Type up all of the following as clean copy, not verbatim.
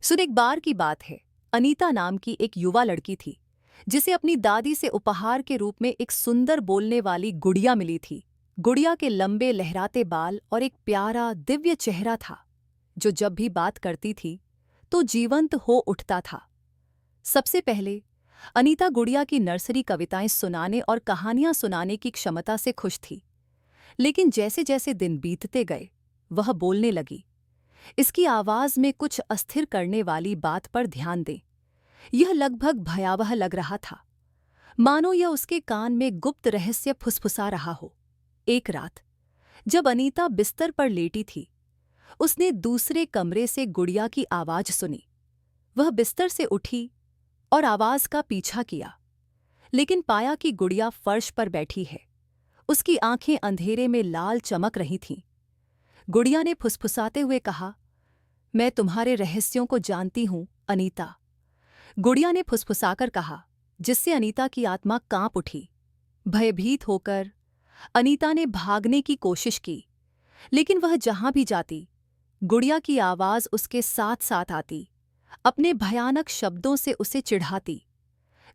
सुन, एक बार की बात है। अनीता नाम की एक युवा लड़की थी जिसे अपनी दादी से उपहार के रूप में एक सुंदर बोलने वाली गुड़िया मिली थी। गुड़िया के लंबे लहराते बाल और एक प्यारा दिव्य चेहरा था जो जब भी बात करती थी तो जीवंत हो उठता था। सबसे पहले अनीता गुड़िया की नर्सरी कविताएं सुनाने और कहानियां सुनाने की क्षमता से खुश थी। लेकिन जैसे जैसे दिन बीतते गए वह बोलने लगी। इसकी आवाज में कुछ अस्थिर करने वाली बात पर ध्यान दें। यह लगभग भयावह लग रहा था, मानो यह उसके कान में गुप्त रहस्य फुसफुसा रहा हो। एक रात जब अनीता बिस्तर पर लेटी थी, उसने दूसरे कमरे से गुड़िया की आवाज सुनी। वह बिस्तर से उठी और आवाज का पीछा किया, लेकिन पाया कि गुड़िया फर्श पर बैठी है। उसकी आंखें अंधेरे में लाल चमक रही थीं। गुड़िया ने फुसफुसाते हुए कहा, मैं तुम्हारे रहस्यों को जानती हूं, अनीता। गुड़िया ने फुसफुसाकर कहा, जिससे अनीता की आत्मा कांप उठी। भयभीत होकर अनीता ने भागने की कोशिश की, लेकिन वह जहां भी जाती गुड़िया की आवाज उसके साथ साथ आती, अपने भयानक शब्दों से उसे चिढ़ाती।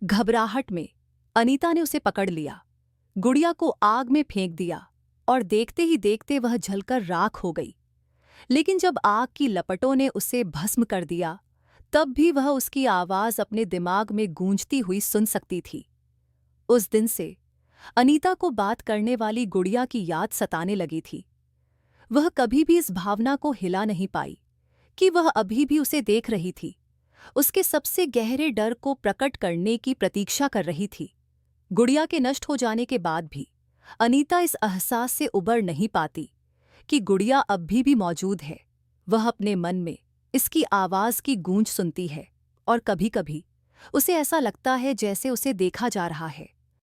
घबराहट में अनीता ने उसे पकड़ लिया, गुड़िया को आग में फेंक दिया और देखते ही देखते वह जलकर राख हो गई। लेकिन जब आग की लपटों ने उसे भस्म कर दिया, तब भी वह उसकी आवाज अपने दिमाग में गूंजती हुई सुन सकती थी। उस दिन से अनीता को बात करने वाली गुड़िया की याद सताने लगी थी। वह कभी भी इस भावना को हिला नहीं पाई कि वह अभी भी उसे देख रही थी, उसके सबसे गहरे डर को प्रकट करने की प्रतीक्षा कर रही थी। गुड़िया के नष्ट हो जाने के बाद भी अनीता इस एहसास से उबर नहीं पाती कि गुड़िया अब भी मौजूद है। वह अपने मन में इसकी आवाज की गूंज सुनती है और कभी-कभी उसे ऐसा लगता है जैसे उसे देखा जा रहा है।